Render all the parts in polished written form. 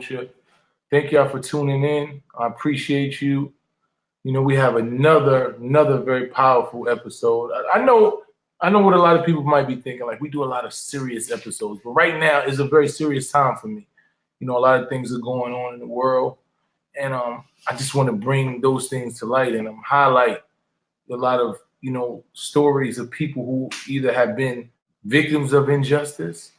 culture. Thank y'all for tuning in. I appreciate you. We have another very powerful episode. I know what a lot of people might be thinking. Like, we do a lot of serious episodes, but right now is a very serious time for me. A lot of things are going on in the world, and I just want to bring those things to light and highlight a lot of stories of people who either have been victims of injustice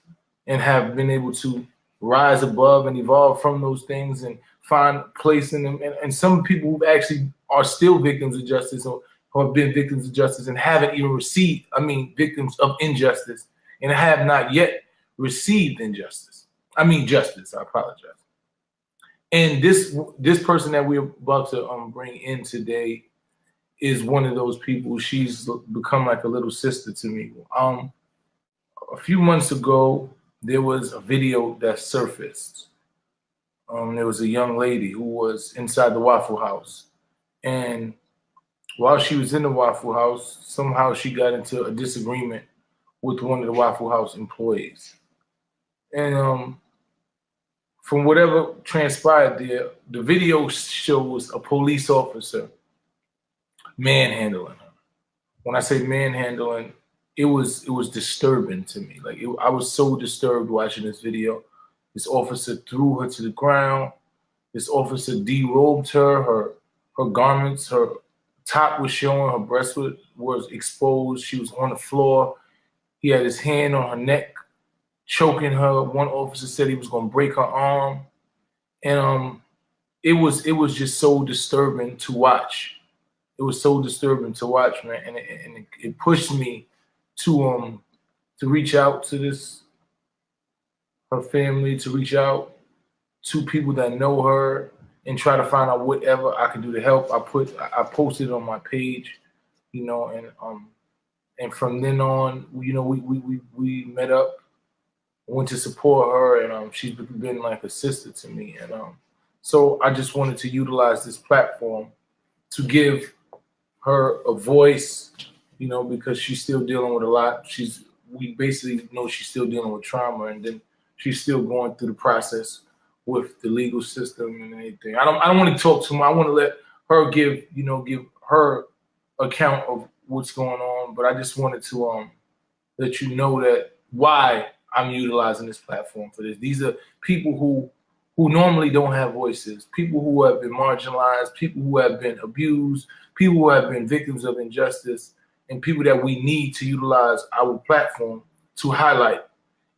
and have been able to rise above and evolve from those things and find place in them, and some people who actually are still victims of justice or have been victims of justice and haven't even received, victims of injustice and have not yet received justice. I apologize. And this person that we're about to bring in today is one of those people. She's become like a little sister to me. A few months ago, there was a video that surfaced. There was a young lady who was inside the Waffle House. And while she was in the Waffle House, somehow she got into a disagreement with one of the Waffle House employees. And from whatever transpired there, the video shows a police officer manhandling her. When I say manhandling, it was disturbing to me. I was so disturbed watching this video. This officer threw her to the ground. This officer derobed her. Her garments, her top was showing, her breast was exposed. She was on the floor. He had his hand on her neck, choking her. One officer said he was going to break her arm. And it was just so disturbing to watch. It was so disturbing to watch, man. And it pushed me to reach out to her family, to reach out to people that know her and try to find out whatever I can do to help. I posted on my page, and from then on, we met up, went to support her, and she's been like a sister to me. And so I just wanted to utilize this platform to give her a voice, because she's still dealing with a lot. We basically know she's still dealing with trauma, and then she's still going through the process with the legal system and anything. I don't want to talk too much. I want to let her give her account of what's going on. But I just wanted to let you know that why I'm utilizing this platform for this. These are people who normally don't have voices, people who have been marginalized, people who have been abused, people who have been victims of injustice, and people that we need to utilize our platform to highlight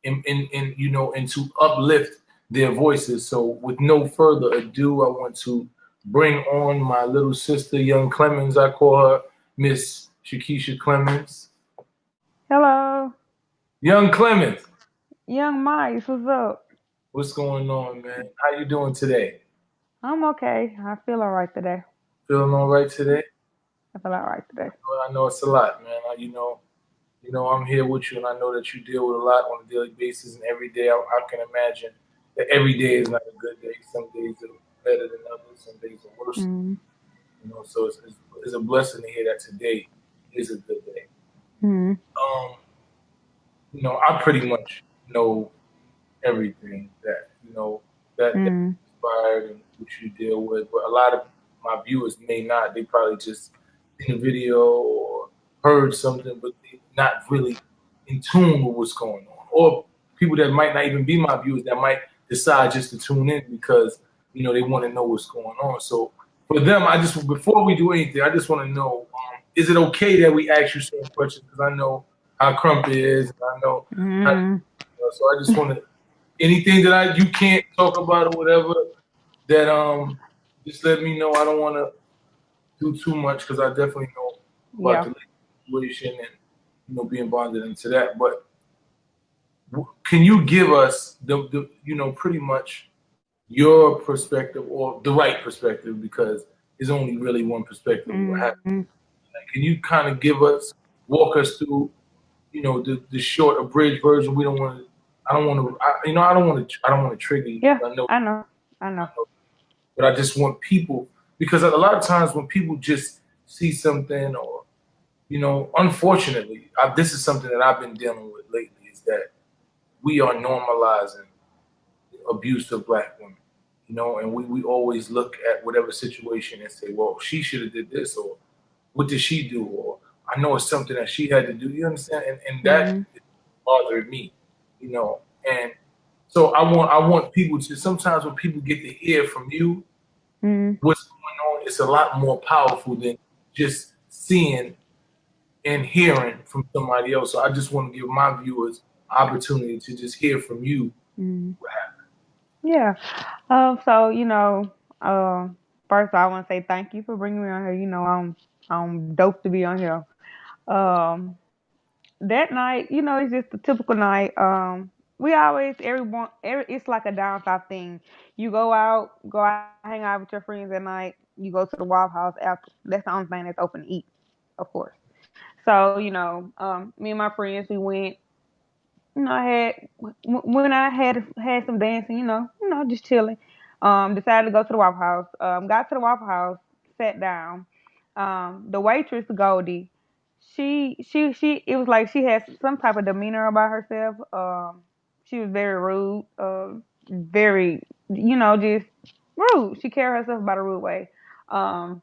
and to uplift their voices. So with no further ado, I want to bring on my little sister, young Clemons. I call her Miss Chikesia Clemons. Hello. Young Clemons. Young Mice, what's up? What's going on, man? How you doing today? I'm okay. I feel all right today. Feeling all right today? I feel all right today. I know it's a lot, man. I'm here with you, and I know that you deal with a lot on a daily basis, and every day I can imagine that every day is not a good day. Some days are better than others, some days are worse. Mm-hmm. So it's a blessing to hear that today is a good day. Mm-hmm. I pretty much know everything that that inspired and what you deal with, but a lot of my viewers may not. They probably just seen a video or heard something, but they're not really in tune with what's going on. Or people that might not even be my viewers that might decide just to tune in because they want to know what's going on. So for them, before we do anything, I just want to know: is it okay that we ask you certain questions? Because I know how Crump is, and I know. So I just want to anything that you can't talk about or whatever. That just let me know. I don't want to do too much because I definitely know about the situation and being bonded into that. But can you give us the pretty much your perspective or the right perspective, because there's only really one perspective. Can you kind of walk us through the short abridged version? I don't want to trigger you. Yeah, I know. But I just want people, because a lot of times when people just see something or, unfortunately, this is something that I've been dealing with lately, is that we are normalizing abuse of Black women. you know, and we always look at whatever situation and say, well, she should have did this, or what did she do, or I know it's something that she had to do. You understand? And that Mhm. bothered me, you know. And so I want people to sometimes when people get to hear from you Mhm. what's going on, it's a lot more powerful than just seeing and hearing from somebody else. So I just want to give my viewers opportunity to just hear from you. Mhm. Yeah. So first I want to say thank you for bringing me on here. I'm dope to be on here. Um, that night, it's just a typical night. We always it's like a down south thing. You go out, hang out with your friends at night. You go to the Waffle House after. That's the only thing that's open to eat, of course. So me and my friends, we went. I had when I had some dancing, just chilling. Decided to go to the Waffle House. Got to the Waffle House, sat down. The waitress Goldie, she it was like she had some type of demeanor about herself. She was very rude, very just rude. She carried herself about a rude way. Um,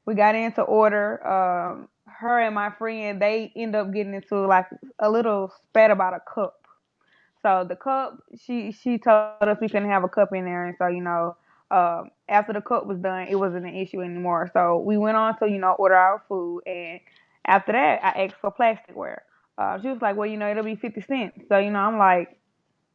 we got into order. Her and my friend, they end up getting into like a little spat about a cup. So the cup, she told us we couldn't have a cup in there, and so after the cup was done, it wasn't an issue anymore. So we went on to order our food, and after that, I asked for plasticware. She was like, "Well, it'll be 50 cents." So I'm like,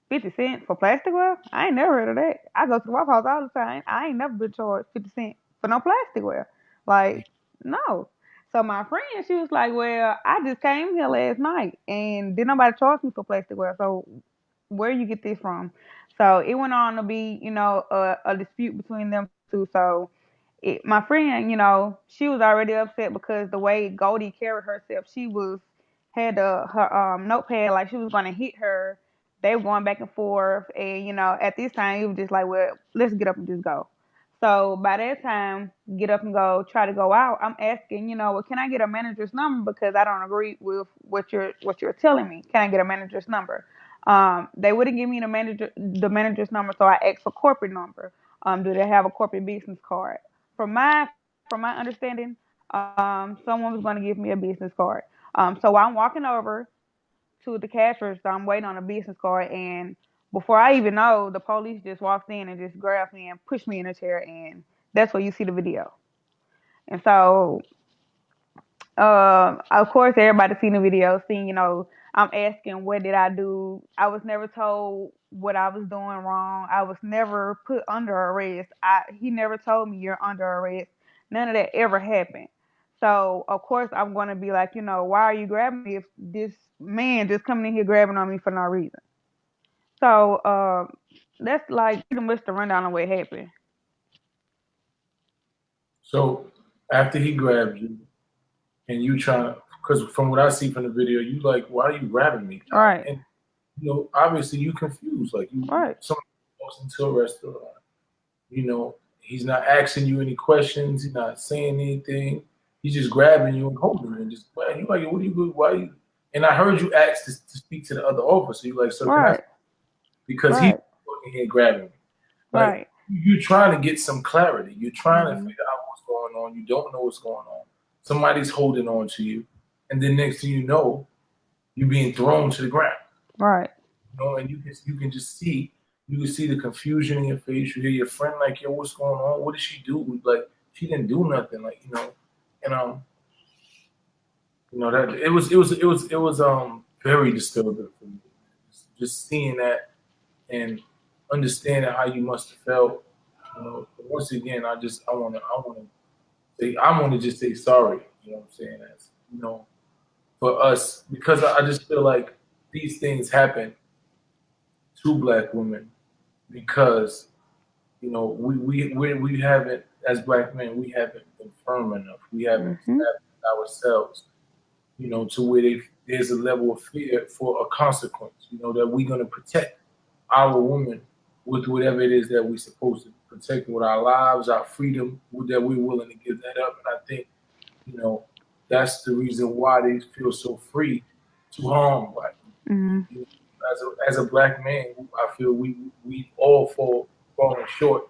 50 cents for plasticware? I ain't never heard of that. I go to the Waffle House all the time. I ain't never been charged 50 cents for no plasticware. Like, no. So my friend, she was like, "Well, I just came here last night and did nobody charge me for plasticware. So where you get this from?" So it went on to be, a dispute between them two. So my friend, she was already upset because the way Goldie carried herself, she had her notepad like she was gonna hit her. They were going back and forth, and at this time it was just like, well, let's get up and just go. So by that time, get up and go, try to go out. I'm asking, well, can I get a manager's number because I don't agree with what you're telling me. Can I get a manager's number? They wouldn't give me the manager's number, so I asked for corporate number. Do they have a corporate business card? From my understanding, someone was going to give me a business card. So I'm walking over to the cashier, so I'm waiting on a business card, and before I even know, the police just walks in and just grabs me and pushed me in a chair, and that's where you see the video. And so of course, everybody seen the video, seen, I'm asking, what did I do? I was never told what I was doing wrong. I was never put under arrest. He never told me you're under arrest. None of that ever happened. So, of course, I'm going to be like, why are you grabbing me if this man just coming in here grabbing on me for no reason? So, that's like pretty much the rundown of what happened. So after he grabbed you and you trying to, because from what I see from the video, you like, why are you grabbing me? Right, And obviously you confused. Like right, somebody walks into a restaurant. He's not asking you any questions. He's not saying anything. He's just grabbing you and holding you and just, man, you like, what do you do? Why you? And I heard you ask to speak to the other officer. You like, sir, can I? right, Because he's right, fucking here grabbing me. Like right. you're trying to get some clarity. You're trying to Mhm. figure out what's going on. You don't know what's going on. Somebody's holding on to you, and then next thing you know, you're being thrown to the ground. Right. And you can just see the confusion in your face. You hear your friend like, "Yo, what's going on? What did she do?" Like she didn't do nothing. Like and that it was very disturbing for me. Just seeing that and understanding how you must have felt. But once again, I want to just say sorry. You know what I'm saying? As for us, because I just feel like these things happen to black women because we haven't, as black men, we haven't been firm enough. We haven't Mhm. established ourselves, to where there's a level of fear for a consequence. That we're gonna protect our woman with whatever it is that we're supposed to protect with our lives, our freedom, that we're willing to give that up. And I think, you know, that's the reason why they feel so free to harm black Mhm. people. As a black man, I feel we all fall fallen short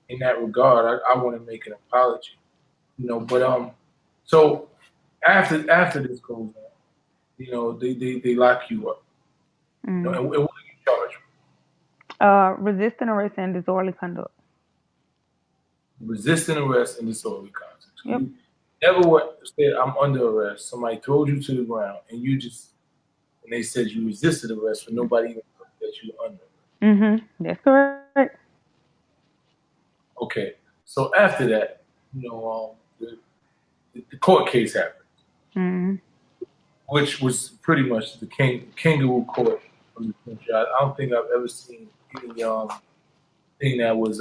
in that regard. I want to make an apology, But so after this goes on, they lock you up, Mm. and what do you charge? Resisting arrest and disorderly conduct. Resisting arrest and disorderly conduct. So Yep. you never said I'm under arrest. Somebody throws you to the ground, and they said you resisted arrest, but nobody even thought that you were under. That's correct. Okay, so after that, the court case happened, Mm. which was pretty much the kangaroo court of the country. I don't think I've ever seen any thing that was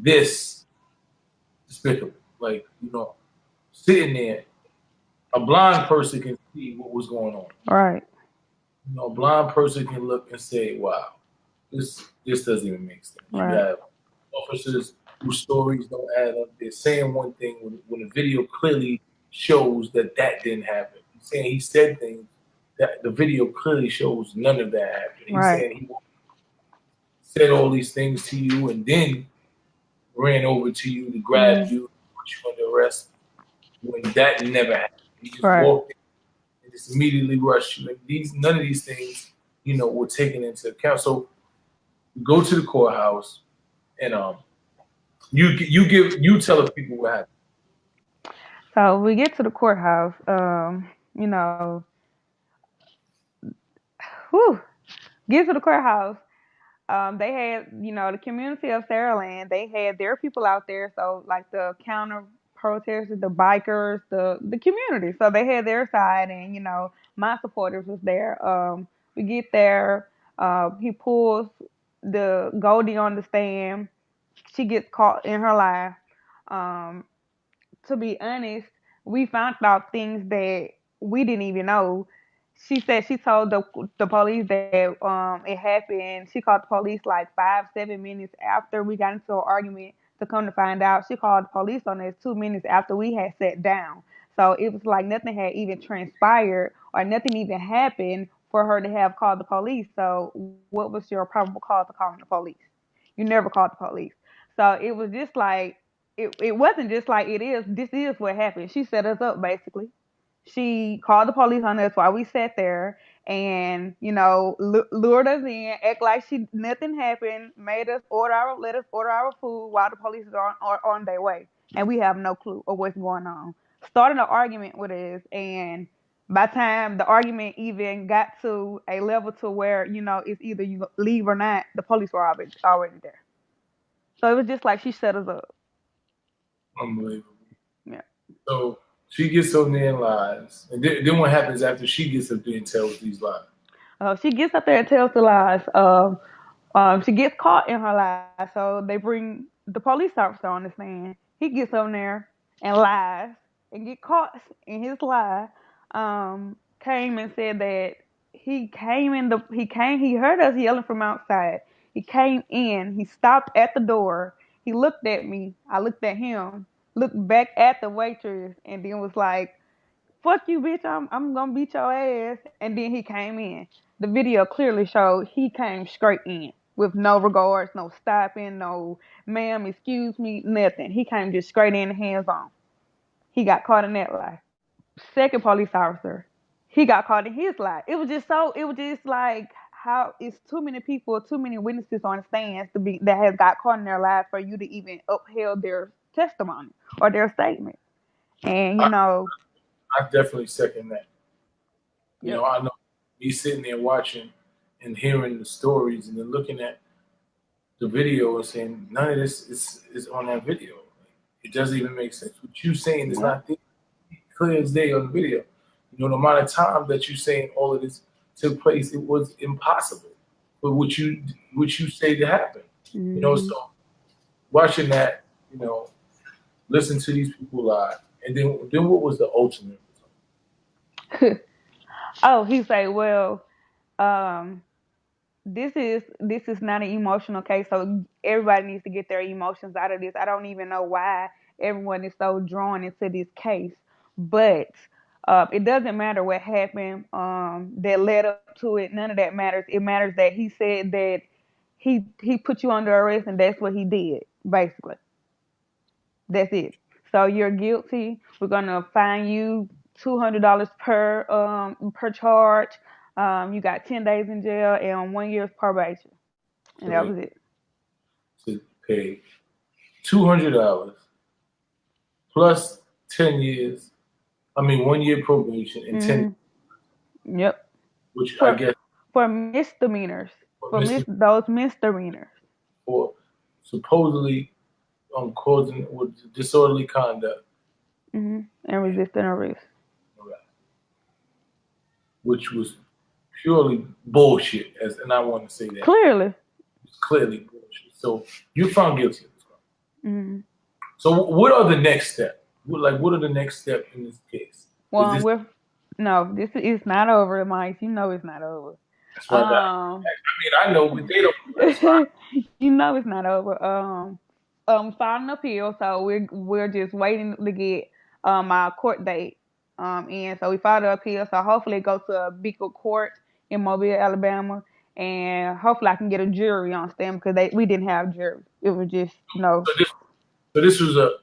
this despicable. Like, sitting there, a blind person can see what was going on. Right. A blind person can look and say, "Wow, this doesn't even make sense." You Right. have officers whose stories don't add up. They're saying one thing when the video clearly shows that didn't happen. He's saying he said things that the video clearly shows none of that happened. He's Right. saying he said all these things to you and then ran over to you to grab you, put you under arrest when that never happened. He just walked in and just immediately rushed you. And none of these things, were taken into account. So you go to the courthouse and you tell the people what happened. So we get to the courthouse. You know, whew, get to the courthouse. They had, the community of Saraland, they had their people out there. So like the counter protesters, the bikers, the community. So they had their side, and my supporters was there. We get there. He pulls the Goldie on the stand. She gets caught in her lie. Um, to be honest, we found out things that we didn't even know. She said she told the police that it happened. She called the police like 5 7 minutes after we got into an argument. To come to find out, she called the police on us 2 minutes after we had sat down. So it was like nothing had even transpired or nothing even happened for her to have called the police. So what was your probable cause of calling the police? You never called the police. So it was just like it wasn't just like it is. This is what happened. She set us up basically. She called the police on us while we sat there, and lured us in, act like she nothing happened, made us let us order our food while the police are on their way, and we have no clue of what's going on. Started an argument with us, and by the time the argument even got to a level to where it's either you leave or not, the police were already there. So it was just like she set us up. Unbelievable. Yeah. So she gets up there and lies. And then what happens after she gets up there and tells these lies? She gets up there and tells the lies. She gets caught in her lies, so they bring the police officer on the stand. He gets on there and lies and get caught in his lie. Came and said that he heard us yelling from outside. He came in, he stopped at the door, he looked at me, I looked at him, looked back at the waitress, and then was like, "Fuck you, bitch! I'm gonna beat your ass." And then he came in. The video clearly showed he came straight in with no regards, no stopping, no ma'am, excuse me, nothing. He came just straight in, hands on. He got caught in that lie. Second police officer, he got caught in his lie. It was just like how it's too many people, too many witnesses on the stands that has got caught in their lies for you to even upheld their testimony or their statement. And I definitely second that. yep. I know me sitting there watching and hearing the stories and then looking at the video and saying none of this is on that video. It doesn't even make sense. What you saying is not clear as day on the video. The amount of time that you saying all of this took place, it was impossible. But what you say to happen. Mm-hmm. So watching that, listen to these people lie, and then what was the ultimate result? Oh, he say, well, um, this is not an emotional case, so everybody needs to get their emotions out of this. I don't even know why everyone is so drawn into this case, but it doesn't matter what happened that led up to it. None of that matters. It matters that he said that he put you under arrest, and that's what he did. Basically, that's it. So you're guilty. We're gonna fine you $200 per charge. You got 10 days in jail and 1 year's probation, and So that they was it. to pay $200 plus 10 years. I mean, 1 year probation and 10, Mm, yep. which I For guess for misdemeanors, for for Mr. those misdemeanors. for supposedly causing with disorderly conduct, And resisting arrest. which was purely bullshit. And I want to say that Clearly. it's clearly bullshit. So you found guilty of this crime. Mm-hmm. So what are the next steps? What are the next steps in this case? Is Well, this with no, this is not over, Mike. You know it's not over. that's what Um, I know, but they don't. That's fine. you know it's not over. Filed an appeal, so we're just waiting to get our court date. And so we filed an appeal, so hopefully it goes to a bigger court in Mobile, Alabama, and hopefully I can get a jury on stand because we didn't have jury. It was just So this was a.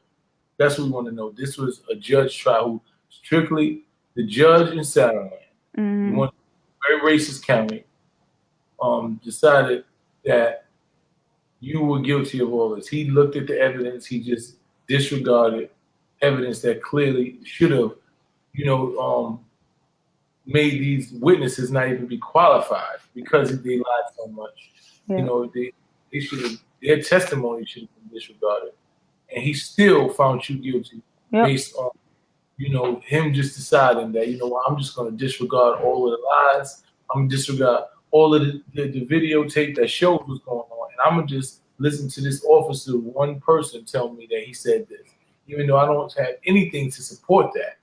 That's what we want to know. This was a judge trial who strictly the judge in Satterland, mm-hmm. one very racist county, decided that you were guilty of all this. He looked at the evidence. He just disregarded evidence that clearly should have, you know, made these witnesses not even be qualified because they lied so much. Yeah. You know, they should have their testimony should have been disregarded, and he still found you guilty based on him just deciding that I'm just going to disregard all of the lies. I'm going to disregard all of the videotape that shows what's going on, and I'm going to just listen to this officer, one person, tell me that he said this, even though I don't have anything to support that.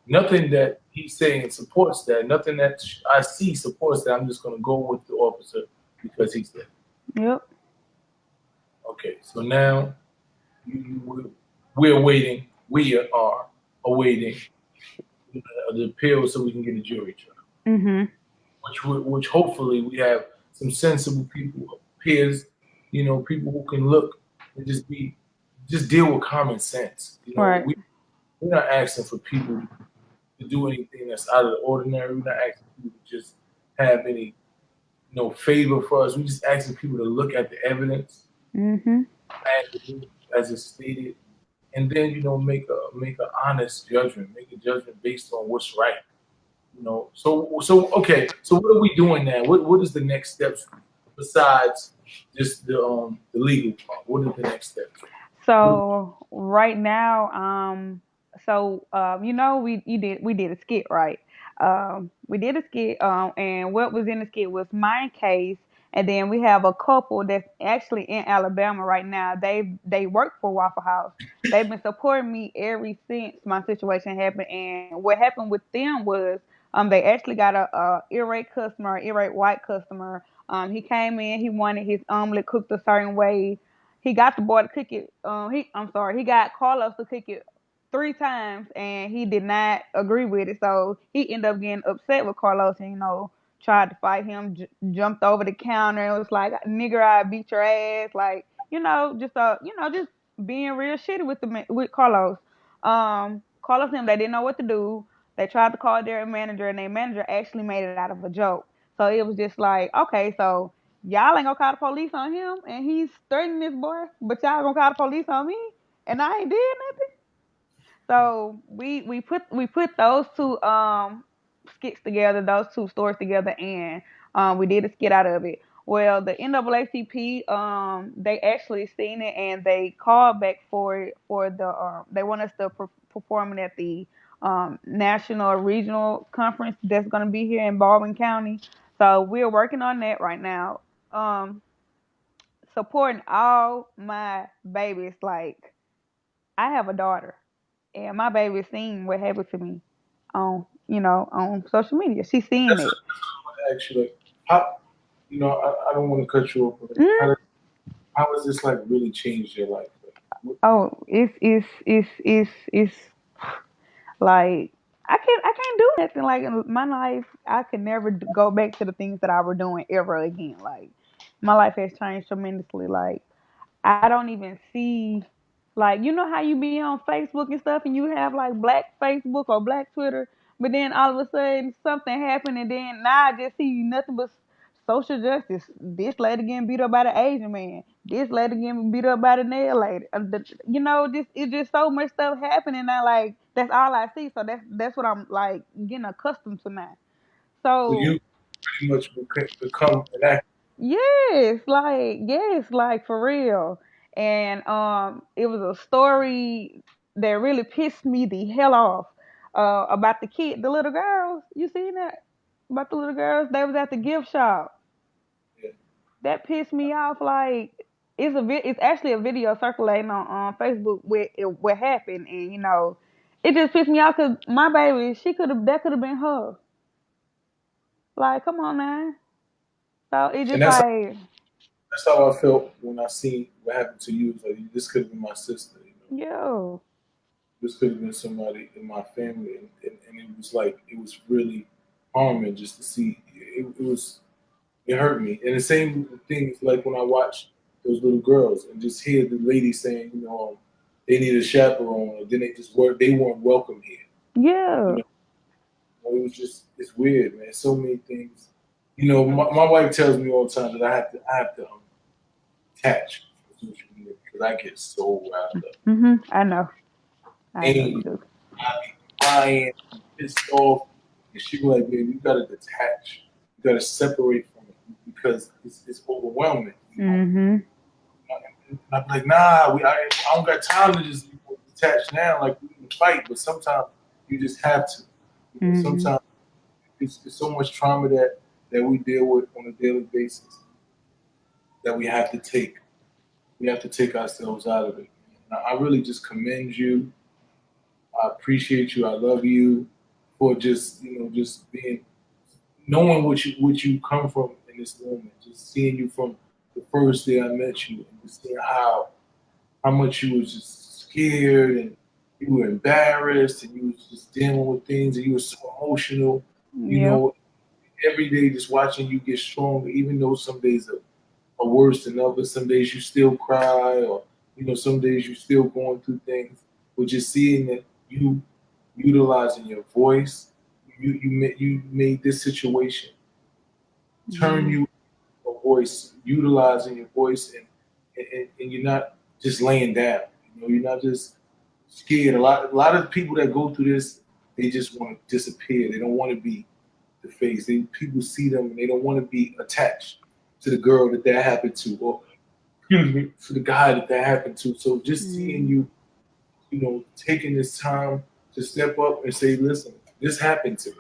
Nothing that he's saying supports that. Nothing that I see supports that. I'm just going to go with the officer because he said. Yep. Okay, so now we're waiting. We are awaiting the appeal so we can get a jury trial. Mm-hmm. Which hopefully we have some sensible people, peers, people who can look and just deal with common sense. Right. We're not asking for people to do anything that's out of the ordinary. We're not asking people to just have any favor for us. We're just asking people to look at the evidence as it's stated, and then make an honest judgment, make a judgment based on what's right. So okay. So what are we doing now? What is the next steps besides just the legal part? What are the next steps? So right now, we did a skit, right? We did a skit, and what was in the skit was my case, and then we have a couple that's actually in Alabama right now. They work for Waffle House. They've been supporting me ever since my situation happened, and what happened with them was they actually got a irate white customer. He came in, he wanted his omelet cooked a certain way. He got the boy to cook it. He got Carlos to cook it 3 times, and he did not agree with it. So he ended up getting upset with Carlos, and tried to fight him. Jumped over the counter and was like, "Nigger, I beat your ass!" Like just being real shitty with Carlos. Carlos and them, they didn't know what to do. They tried to call their manager, and their manager actually made it out of a joke. So it was just like, okay, so y'all ain't gonna call the police on him, and he's threatening this boy, but y'all gonna call the police on me, and I ain't did nothing. So we put those two skits together, those two stories together, and we did a skit out of it. Well, the NAACP they actually seen it, and they called back for the they want us to perform it at the national or regional conference that's going to be here in Baldwin County. So we're working on that right now. Supporting all my babies. Like, I have a daughter, and my baby seen what happened to me on social media. She's seen That's it. actually how. I don't want to cut you off, but how has this like really changed your life? Oh, it's like I can't do nothing. Like in my life, I could never go back to the things that I were doing ever again. Like my life has changed tremendously. Like I don't even see, like, you know how you be on Facebook and stuff and you have like black Facebook or black Twitter, but then all of a sudden something happened and then now I just see nothing but social justice. This lady getting beat up by the Asian man. This lady getting beat up by the nail lady. You know, just it's just so much stuff happening now. Like that's all I see. So that's what I'm like getting accustomed to now. So So you pretty much become an actor. yes, like for real. And it was a story that really pissed me the hell off. About the little girls. You seen that? About the little girls? They was at the gift shop. Yeah. That pissed me off. Like it's actually a video circulating on Facebook with what happened, and you know, it just pissed me off because my baby, that could have been her. Like, come on now. So it And just like, that's how I felt when I seen what happened to you. It's like this could have been my sister. You know, yo. this could have been somebody in my family, and it was like it was really harming just to see. It hurt me. And the same thing is like when I watch those little girls and just hear the lady saying, you know, they need a chaperone, or then they weren't welcome here. You Yeah. know, it was just it's weird, man. So many things. You know, my wife tells me all the time that I have to attach to social media because I get so riled up, I know. I know you angry, do. I be crying, pissed off. And she be like, baby, you gotta detach. You gotta separate from it because it's overwhelming. You know, Mhm. and I'm like, nah, I don't got time to just detach now. Like we can fight, but sometimes you just have to. You know, Mhm. sometimes it's so much trauma that we deal with on a daily basis that we have to take ourselves out of it. And I really just commend you. I appreciate you. I love you for just being knowing what you come from in this moment. Just seeing you from the first day I met you and just seeing how much you was just scared and you were embarrassed and you was just dealing with things and you were so emotional. You Yeah. know, every day just watching you get stronger, even though some days are worse than others. Some days you still cry, or some days you still going through things. But just seeing that you utilizing your voice, you made this situation turn Mhm. you a voice, utilizing your voice, and you're not just laying down. You're not just scared. A lot of people that go through this, they just want to disappear. They don't want to be the face. People see them and they don't want to be attached to the girl that happened to, or excuse me, to the guy that happened to. So just seeing Mhm. you, taking this time to step up and say, listen, this happened to me.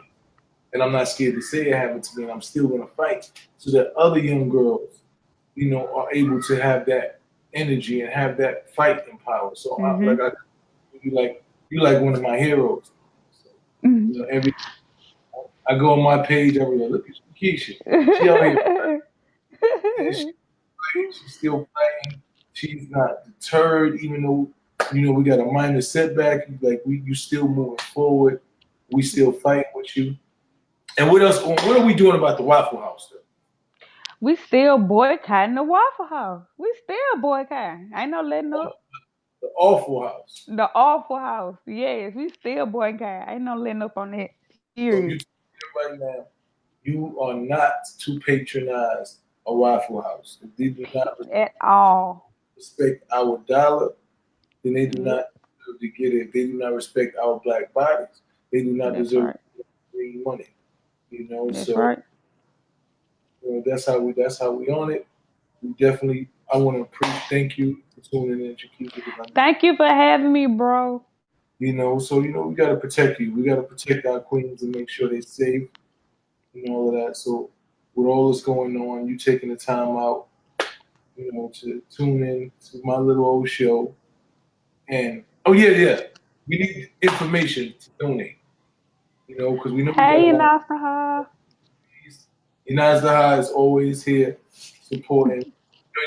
And I'm not scared to say it happened to me, and I'm still going to fight so that other young girls, are able to have that energy and have that fighting power. So, Mhm. you like one of my heroes. So, Mhm. every I go on my page, I be like, look at Chikesia. She out here, and she's still fighting. She's not deterred, even though we got a minor setback. Like you still moving forward. We still fighting with you. And what else? What are we doing about the Waffle House? Though? We still boycotting the Waffle House. We still boycotting. Ain't no letting up. The Awful House. The Awful House. Yes, we still boycotting. Ain't no letting up on that. So Period. you tell me right now, you are not to patronize a Waffle House. If they do not At all. respect our dollar, then they do Yep. not deserve to get it. If they do not respect our black bodies, they do not That's deserve right. to get free money. That's So right. that's how we on it. We definitely. I want to thank you for tuning in, Chikesia, because Thank you for having me, bro. so we gotta protect you. We gotta protect our queens and make sure they're safe and all of that. So with all this going on, you taking the time out, to tune in to my little old show. And oh yeah, we need information to donate. Because we know we got a Hey, lot of Nasaha. fees. Inazda is always here supporting.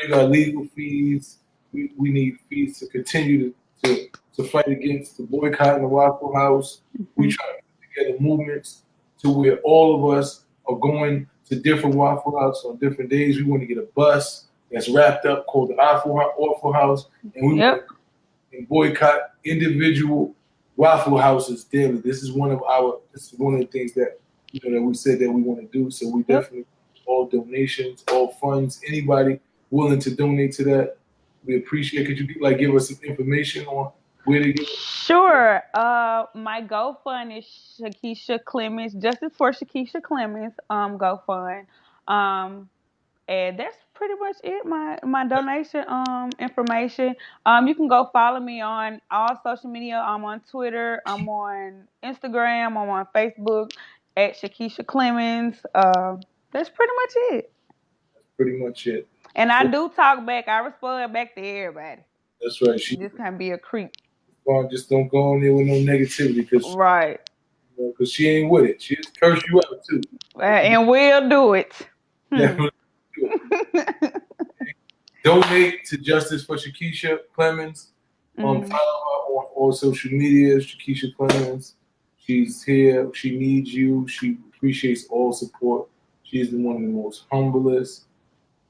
You got legal fees. We need fees to continue to fight against the boycott in the Waffle House. We Mhm. try to put together movements to where all of us are going to different Waffle House on different days. We want to get a bus that's wrapped up called the Waffle House, and we want to boycott individual Waffle Houses daily. This is one of the things that that we said that we want to do. So we definitely all donations, all funds, anybody willing to donate to that, we appreciate. Could you give us some information on where to get? Sure. My GoFund is Chikesia Clemons, Justice for Chikesia Clemons. GoFund. And that's pretty much it. My donation information. You can go follow me on all social media. I'm on Twitter. I'm on Instagram. I'm on Facebook at Chikesia Clemons. That's pretty much it. That's pretty much it. And I do talk back. I respond back to everybody. That's right. She just can't be a creep. Just don't go on there with no negativity, because she ain't with it. She'll curse you out too. And we'll do it. Donate to Justice for Chikesia Clemons. Follow her on all social media, Chikesia Clemons. She's here. She needs you. She appreciates all support. She's one of the most humblest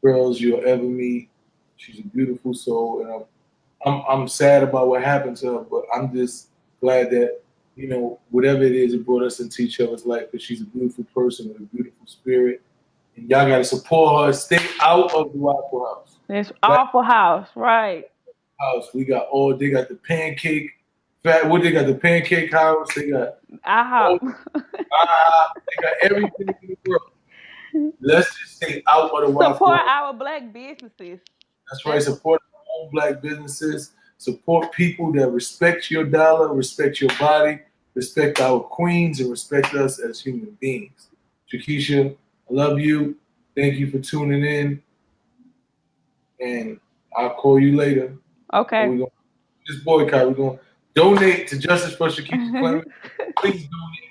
girls you'll ever meet. She's a beautiful soul, and I'm sad about what happened to her, but I'm just glad that whatever it is, it brought us into each other's life. Because she's a beautiful person with a beautiful spirit. And y'all got to support her. Stay out of the Waffle House. It's Waffle House, right? House. They got the pancake. They got the pancake house. They got they got everything in the world. Let's just stay out of the Waffle House. Support our Black businesses. That's right. Support our own Black businesses. Support people that respect your dollar, respect your body, respect our queens, and respect us as human beings. Chikesia, I love you. Thank you for tuning in. And I'll call you later. Okay. We're going to this boycott. We're going to donate to Justice for Chikesia Clemons. Please donate.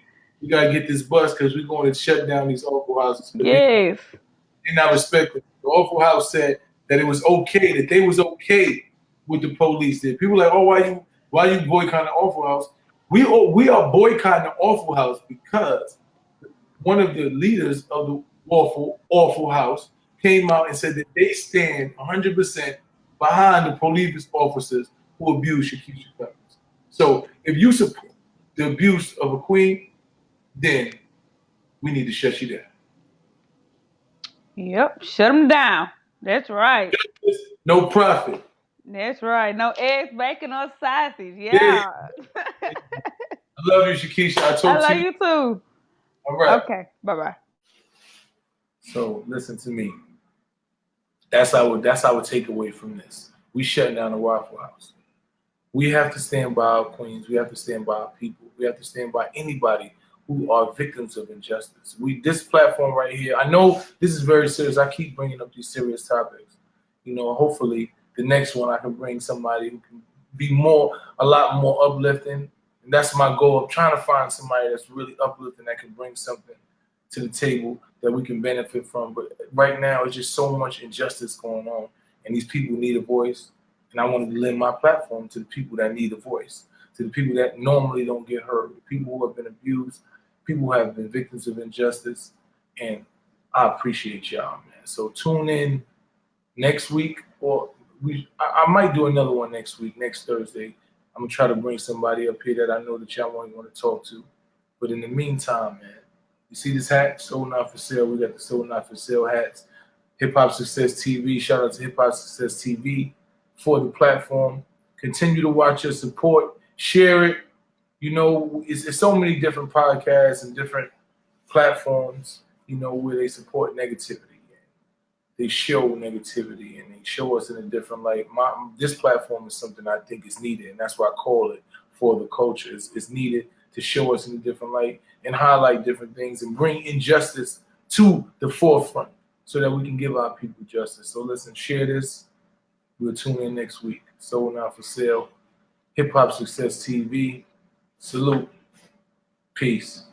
We got to get this bus because we're going to shut down these Waffle Houses. Yes. They're not respected. The Waffle House said that it was okay, that they was okay with the police. There, people are like, why you boycotting the Waffle House? We are boycotting the Waffle House because one of the leaders of the Waffle House came out and said that they stand 100% behind the police officers who abuse Chikesia Clemons. So if you support the abuse of a queen, then we need to shut you down. Yep, shut them down. That's right. No profit. That's right. No eggs, bacon, or sausage. Yeah. I love you, Chikesia. I love you too. All right. Okay. Bye-bye. So listen to me. That's our takeaway from this. We shut down the Waffle House. We have to stand by our queens. We have to stand by our people. We have to stand by anybody who are victims of injustice. This platform right here, I know this is very serious. I keep bringing up these serious topics. Hopefully the next one I can bring somebody who can be a lot more uplifting. And that's my goal. I'm trying to find somebody that's really uplifting that can bring something to the table that we can benefit from. But right now, it's just so much injustice going on, and these people need a voice. And I want to lend my platform to the people that need a voice, to the people that normally don't get heard, people who have been abused, people who have been victims of injustice. And I appreciate y'all, man. So tune in next week, or I might do another one next week, next Thursday. I'm going to try to bring somebody up here that I know that y'all want to talk to. But in the meantime, man, you see this hat? Sold Not For Sale. We got the Sold Not For Sale hats. Hip Hop Success TV. Shout out to Hip Hop Success TV for the platform. Continue to watch us, support, share it. It's so many different podcasts and different platforms, where they support negativity. They show negativity and they show us in a different light. This platform is something I think is needed, and that's why I call it For the Culture. It's needed to show us in a different light and highlight different things and bring injustice to the forefront so that we can give our people justice. So listen, share this. We'll tune in next week. Sold Not For Sale. Hip Hop Success TV. Salute. Peace.